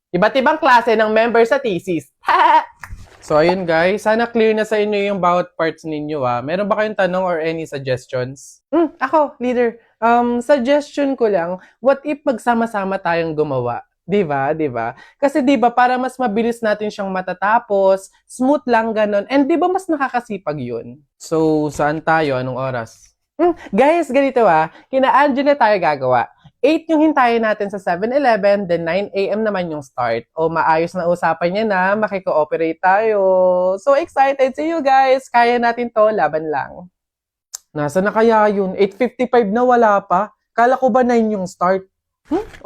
Iba't ibang klase ng member sa thesis. So, ayun guys. Sana clear na sa inyo yung bawat parts ninyo Meron ba kayong tanong or any suggestions? Ako, leader. Suggestion ko lang, what if magsama-sama tayong gumawa? Diba? Diba? Kasi diba, para mas mabilis natin siyang matatapos, smooth lang ganon, and diba mas nakakasipag yun? So, saan tayo? Anong oras? Guys, ganito kina Angela tayo gagawa. 8 yung hintayin natin sa 7-Eleven, then 9 a.m. naman yung start. O maayos na usapan niya na, makiko-operate tayo. So excited! See you guys! Kaya natin to, laban lang. Nasa na kaya yun? 8:55 na wala pa? Kala ko ba 9 yung start?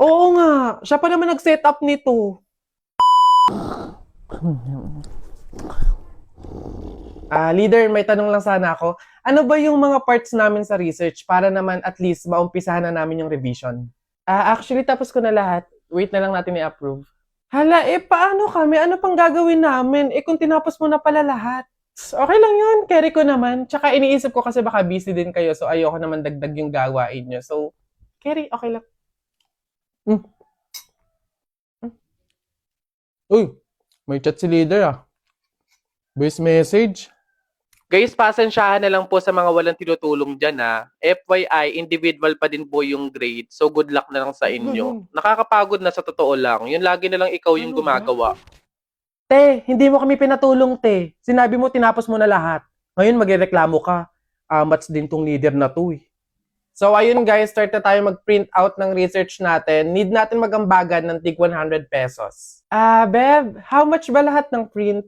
Oo nga, siya pa naman nag-set up nito. Leader, may tanong lang sana ako. Ano ba yung mga parts namin sa research para naman at least maumpisahan na namin yung revision? Actually, tapos ko na lahat. Wait na lang natin i-approve. Hala, paano kami? Ano pang gagawin namin? Kung tinapos mo na pala lahat. Okay lang yun, carry ko naman. Tsaka iniisip ko kasi baka busy din kayo, so ayoko naman dagdag yung gawain nyo. So, carry, okay lang. Uy, may chat si leader Voice message. Guys, pasensyahan na lang po sa mga walang tinutulong dyan FYI, individual pa din po yung grade. So, good luck na lang sa inyo. Nakakapagod na sa totoo lang. Yun lagi na lang ikaw yung gumagawa. Te, hindi mo kami pinatulong, te. Sinabi mo, tinapos mo na lahat. Ngayon, magreklamo ka. Amats din tong leader na to So, ayun guys, start na tayo mag-print out ng research natin. Need natin magambagan ng tig 100 pesos. Bev, how much ba lahat ng print?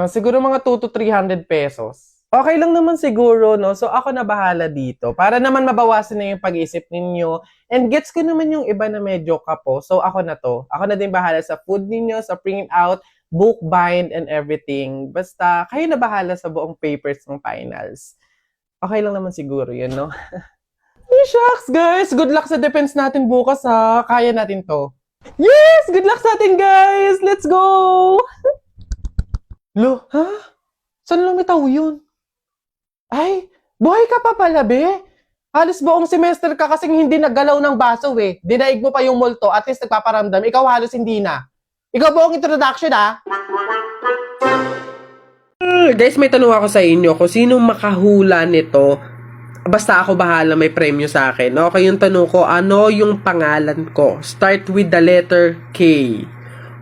Siguro mga 2 to 300 pesos. Okay lang naman siguro, no? So, ako na bahala dito. Para naman mabawasan na yung pag-isip ninyo. And gets ko naman yung iba na medyo kapo. So, ako na to. Ako na din bahala sa food ninyo, sa print out, book bind, and everything. Basta, kayo na bahala sa buong papers ng finals. Okay lang naman siguro yun, no? Shucks, guys! Good luck sa defense natin bukas, Kaya natin to. Yes! Good luck sa atin, guys! Let's go! Lo, Saan lumitaw yun? Ay, buhay ka pa pala, be. Halos buong semester ka kasing hindi naggalaw ng baso, Dinaig mo pa yung multo, at least nagpaparamdam. Ikaw halos hindi na. Ikaw buong introduction, Guys, may tanong ako sa inyo. Kung sino makahula nito, basta ako bahala, may premyo sa akin. Okay, yung tanong ko, ano yung pangalan ko? Start with the letter K.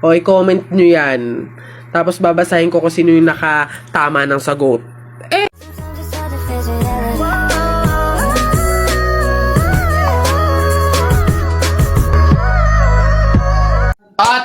O, i-comment nyo yan. Tapos babasahin ko kung sino yung nakatama ng sagot.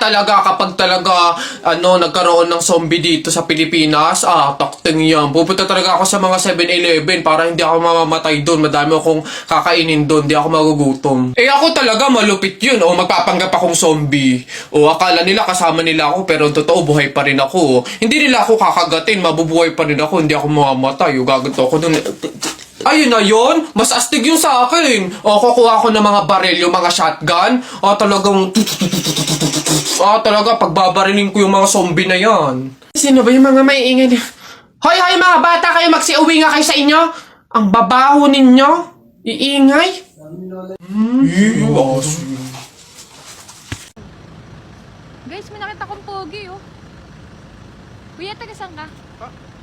Talaga kapag talaga nagkaroon ng zombie dito sa Pilipinas, takting yan. Pupunta talaga ako sa mga 7-Eleven para hindi ako mamamatay doon. Madami akong kakainin doon, hindi ako magugutom. Ako talaga malupit yun. Magpapanggap akong zombie. Akala nila kasama nila ako pero totoo buhay pa rin ako. Hindi nila ako kakagatin, mabubuhay pa rin ako, hindi ako mamamatay. Gaganto ako doon. Ayun na yun, mas astig yung sa akin. Kukuha ako ng mga baril, yung mga shotgun. Talaga, pagbabarilin ko yung mga zombie na yan. Sino ba yung mga maiingay? Hoy, mga bata, kayo magsiuwi nga kayo sa inyo. Ang babaho ninyo. Iingay. Guys, may nakita kong pogi, Kuya, taga-saan ka?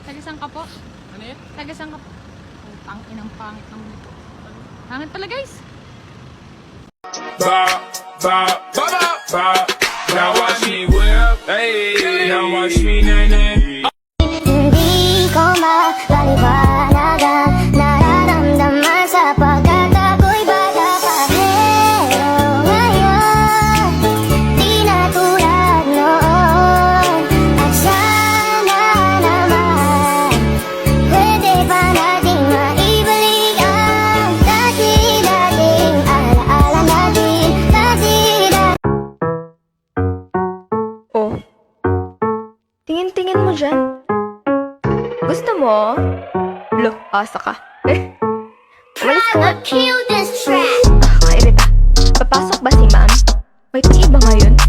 Taga-saan ka po? Ano yun? Taga-saan ka po? Ang pangit ng dito. Pangit pala, guys. Now watch me whip, hey. Now watch me nay. Hindi ko mapaliwanagan, nararamdaman sapagkat ako'y bata pa. Pero ngayon, di na tulad noon. At sana naman, pwede pa nating maibalik ang dati-dating alaala natin. Tingin-tingin mo dyan. Gusto mo? Lo, asa ka. Walis ka nga. Kill this track. Kairita. Papasok ba si ma'am? May iba ngayon?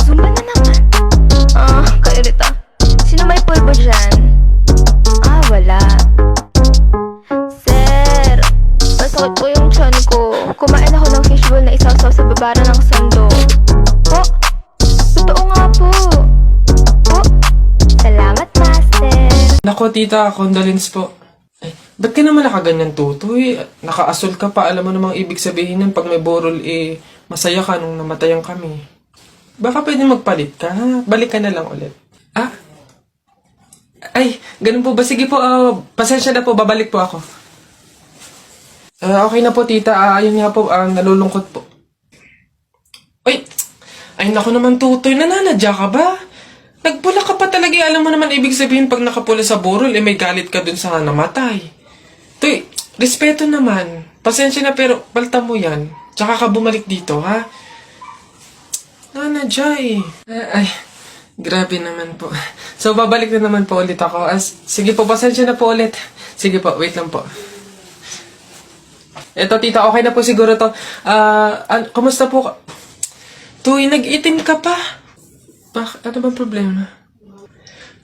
Zumba na naman. Kairita. Sino may pulbo dyan? Wala. Sir, masakit po yung tiyan ko. Kumain ako ng fishbowl na isasaw sa babara ng sando. Totoo nga po. Nako, tita, condolence po. Ba't ka naman nakaganyan, tutoy? Nakaasol ka pa. Alam mo namang ibig sabihin nun, pag may burol, masaya ka nung namatayan kami. Baka pwede magpalit ka, ha? Balik ka na lang ulit. Ah? Ay, ganun po ba? Sige po, pasensya na po, babalik po ako. Okay na po, tita. Ayun nga po, nalulungkot po. Ay, naku naman, tutoy. Nananadya ka ba? Nagpula ka pa talaga. Alam mo naman ibig sabihin pag nakapula sa burol, may galit ka dun sa namatay. Tuy, respeto naman. Pasensya na pero palta mo yan. Tsaka ka bumalik dito, ha? Nanadya Ay, grabe naman po. So, babalik na naman po ulit ako. Sige po, pasensya na po ulit. Sige po, wait lang po. Eto, tita, okay na po siguro to. Kumusta po? Tuy, nag-itim ka pa. Ano bang problema?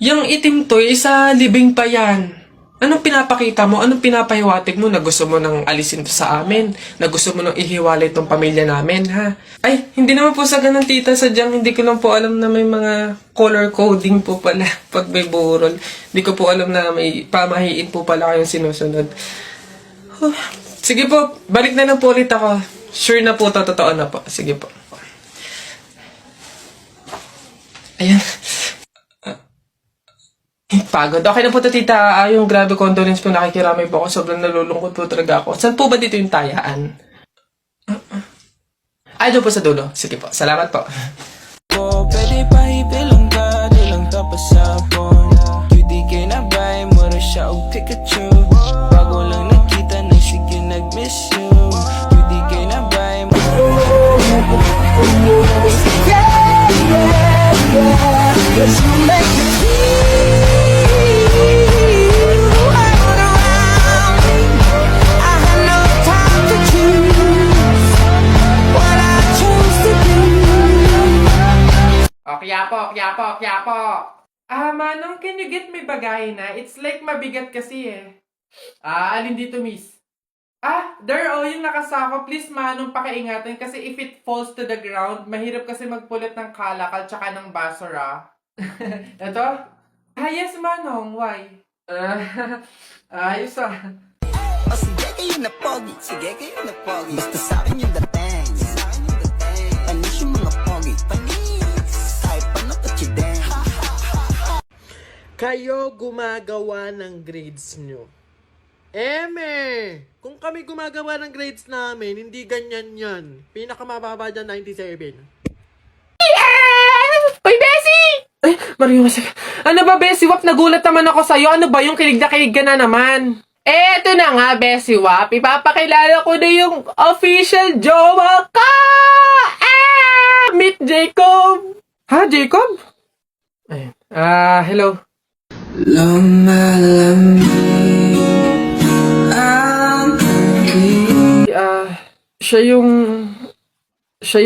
Yung itim to, isa libing pa yan. Anong pinapakita mo? Anong pinapahiwatig mo na gusto mo nang alisin to sa amin? Na gusto mo nang ihiwalay tong pamilya namin, ha? Ay, hindi naman po sa ganun, tita. Sadyang hindi ko lang po alam na may mga color coding po pala pag may burol. Hindi ko po alam na may pamahiin po pala kayong sinusunod. Sige po, balik na lang po ulit ako. Sure na po, totoo na po. Sige po. Ayan. Pagod. Okay na po, tita. Yung grabe condolence po, nakikiramay po ako. Sobrang nalulungkot po talaga ako. Saan po ba dito yung tayaan? Doon po sa dulo. Sige po. Salamat po. Pwede pa hibilang ka, di lang tapos sa phone. Cutie kay na bay, mura siya o Pikachu. Bago lang nakita, sige nag-miss you. Cutie kay na bay, Kya po. Manong, can you get me bagay na? It's like mabigat kasi alin dito, miss? There, yung nakasako. Please, Manong, pakiingatan kasi if it falls to the ground, mahirap kasi magpulit ng kalakal tsaka ng basura. Ito? Yes, Manong. Why? Ayos O sige kayo na pogi, sige kayo na pogi. Basta sa'kin yung dating, panis yung mga pogi, panis, kahit paano kachideng. Kayo gumagawa ng grades nyo. Kung kami gumagawa ng grades namin, hindi ganyan yan. Pinakamababa dyan, 97. Uy, Bessie! Ay, Mario, ano ba, Bessie Wap? Nagulat naman ako sa'yo. Ano ba yung kilig na kilig ka na naman? Eto na nga, Bessie Wap. Ipapakilala ko na yung official jowa ka! Meet Jacob! Ha, Jacob? Ayun. Hello. Siya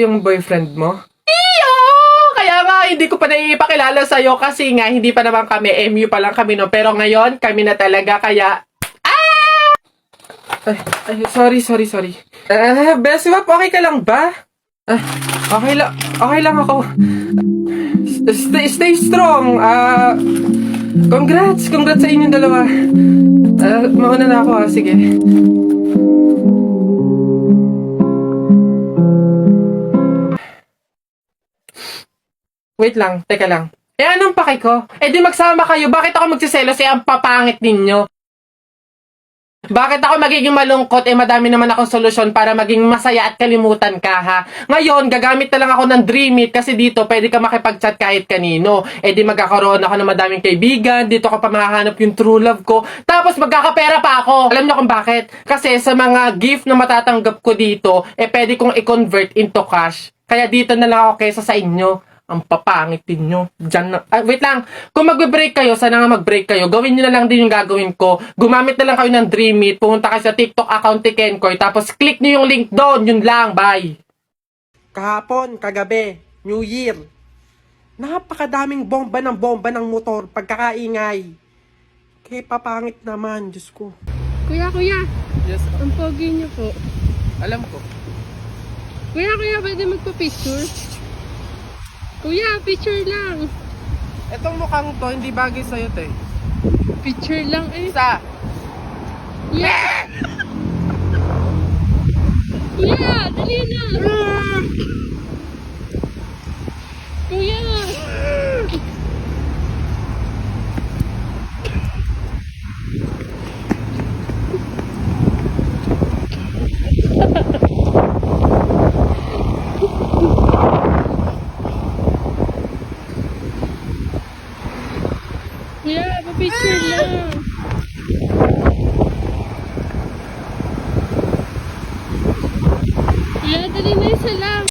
yung boyfriend mo? Iyo! Kaya nga, hindi ko pa naipakilala sa'yo kasi nga, hindi pa naman kami, MU pa lang kami, no? Pero ngayon, kami na talaga, kaya... Sorry. Bessie Wap, okay ka lang ba? Okay lang ako. Stay strong. Congrats sa inyong dalawa. Mauna na ako, sige. Wait lang, teka lang. Anong paki ko? Di magsama kayo, bakit ako magsiselos ang papangit ninyo? Bakit ako magiging malungkot? Madami naman akong solusyon para maging masaya at kalimutan ka, ha? Ngayon, gagamit na lang ako ng Dream It kasi dito pwede ka makipag-chat kahit kanino. Di magkakaroon ako ng madaming kaibigan, dito ko pa mahahanap yung true love ko, tapos magkakapera pa ako. Alam niyo kung bakit? Kasi sa mga gift na matatanggap ko dito, pwede kong i-convert into cash. Kaya dito na lang ako kaysa sa inyo. Ang papangit ninyo. Diyan na. Wait lang. Kung mag-break kayo, sana nga mag-break kayo. Gawin nyo na lang din yung gagawin ko. Gumamit na lang kayo ng Dream It. Pumunta kayo sa TikTok account ni Kenkoy. Tapos click nyo yung link doon. Yun lang. Bye. Kahapon, kagabi, New Year. Napakadaming bomba ng motor. Pagkakaingay. Kaya papangit naman. Diyos ko. Kuya. Yes. Ang pogi niyo po. Alam ko. Kuya, pwede magpa-picture? Kuya, picture lang. Etong mukhang to, hindi bagay sa'yo, te. Picture lang eh. Isa. Yeah! Yeah! Dali na! Kuya! Kuya, pa-picture lang.